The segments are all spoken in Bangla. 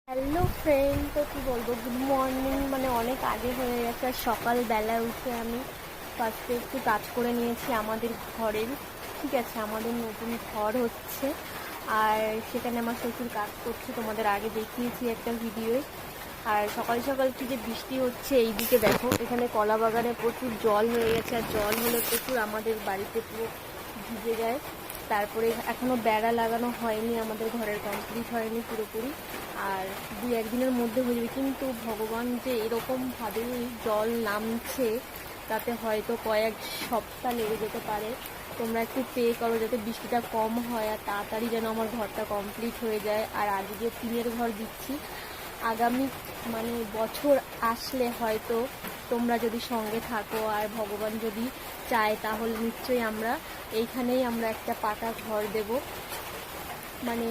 হ্যালো ফ্রেন্ড, তো কী বলবো, গুড মর্নিং। মানে অনেক আগে হয়ে গেছে। আর সকালবেলা উঠে আমি ফার্স্টে একটু কাজ করে নিয়েছি আমাদের ঘরের। ঠিক আছে, আমাদের নতুন ঘর হচ্ছে, আর সেখানে আমার শ্বশুর কাজ করছে, তোমাদের আগে দেখিয়েছি একটা ভিডিওয়। আর সকাল সকাল কি যে বৃষ্টি হচ্ছে, এইদিকে দেখো, এখানে কলা বাগানে প্রচুর জল হয়ে গেছে। আর জল হলে প্রচুর আমাদের বাড়িতে পুরো ভিজে যায়। তারপরে এখনও বেড়া লাগানো হয়নি, আমাদের ঘরের কমপ্লিট হয়নি পুরোপুরি। আর দু একদিনের মধ্যে হয়ে যাবে, কিন্তু ভগবান যে এরকমভাবে জল নামছে, তাতে হয়তো কয়েক সপ্তাহ লেগে যেতে পারে। তোমরা একটু পে করো যাতে বৃষ্টিটা কম হয়, আর তাড়াতাড়ি যেন আমার ঘরটা কমপ্লিট হয়ে যায়। আর আগে যে টিনের ঘর দিচ্ছি, আগামী মানে বছর আসলে হয়তো তোমরা যদি সঙ্গে থাকো আর ভগবান যদি চায়, তাহলে নিশ্চয়ই এইখানেই আমরা একটা পাকা ঘর দেব। মানে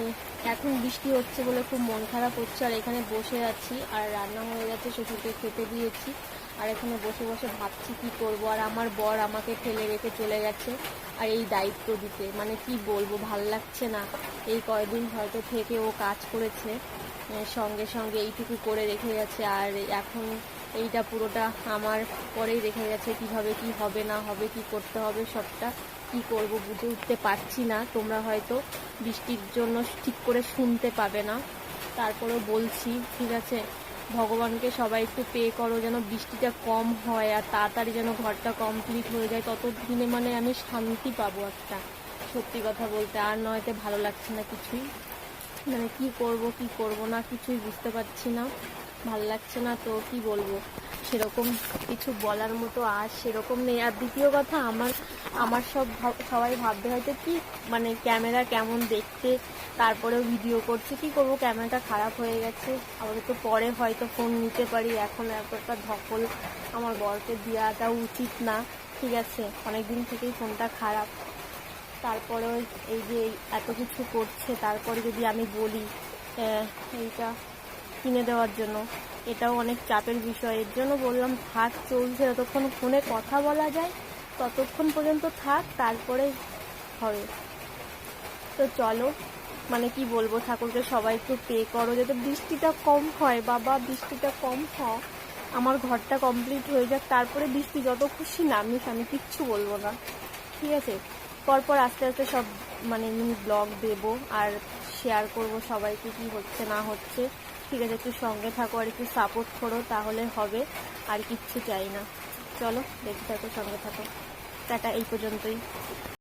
এখন বৃষ্টি হচ্ছে বলে খুব মন খারাপ হচ্ছে, আর এখানে বসে আছি, আর রান্না হয়ে গেছে, শ্বশুরকে খেতে দিয়েছি, আর এখানে বসে বসে ভাবছি কি করব। আর আমার বর আমাকে ফেলে রেখে চলে গেছে আর এই দায়িত্ব দিতে, মানে কি বলবো, ভাল লাগছে না। এই কয়দিন হয়তো থেকে ও কাজ করেছে, সঙ্গে সঙ্গে এইটুকু করে রেখে গেছে, আর এখন এইটা পুরোটা আমার পরেই রেখে গেছে। কীভাবে কি হবে না হবে, কি করতে হবে, সবটা কি করব বুঝে উঠতে পারছি না। তোমরা হয়তো বৃষ্টির জন্য ঠিক করে শুনতে পাবে না, তারপরেও বলছি, ঠিক আছে, ভগবানকে সবাই একটু পে করো যেন বৃষ্টিটা কম হয় আর তাড়াতাড়ি যেন ঘরটা কমপ্লিট হয়ে যায়। ততদিনে মানে আমি শান্তি পাবো একটা, সত্যি কথা বলতে। আর নয়তো ভালো লাগছে না কিছুই, মানে কি করব না কিছুই বুঝতে পারছি না, ভাল লাগছে না। তো কি বলবো, সেরকম কিছু বলার মতো আর সেরকম নেই। আর দ্বিতীয় কথা, আমার সবাই ভাববে হয়তো কি, মানে ক্যামেরা কেমন দেখতে, তারপরেও ভিডিও করছে, কি করব, ক্যামেরাটা খারাপ হয়ে গেছে। আবার তো পরে হয়তো ফোন নিতে পারি, এখন এতটা ধকল আমার বরকে দেওয়াটা উচিত না। ঠিক আছে, অনেকদিন থেকেই ফোনটা খারাপ, তারপরেও এই যে এত কিছু করছে, তারপরে যদি আমি বলি এইটা কিনে দেওয়ার জন্য, এটাও অনেক চাপের বিষয়। এর জন্য বললাম থাক, চলছে, যতক্ষণ ফোনে কথা বলা যায় ততক্ষণ পর্যন্ত থাক, তারপরে হবে। তো চলো, মানে কি বলবো, ঠাকুরকে সবাই একটু পে করো যাতে বৃষ্টিটা কম হয়। বাবা, বৃষ্টিটা কম হয়, আমার ঘরটা কমপ্লিট হয়ে যাক, তারপরে বৃষ্টি যত খুশি নামিস, আমি কিচ্ছু বলবো না। ঠিক আছে, পরপর আস্তে আস্তে সব মানে মিনি ব্লগ দেবো আর শেয়ার করব সবাইকে কি হচ্ছে না হচ্ছে। ঠিক আছে, একটু সঙ্গে থাকো আর একটু সাপোর্ট করো, তাহলে হবে। আর কিচ্ছু চাই না। চলো, দেখতে থাকো, সঙ্গে থাকো। টাটা, এই পর্যন্তই।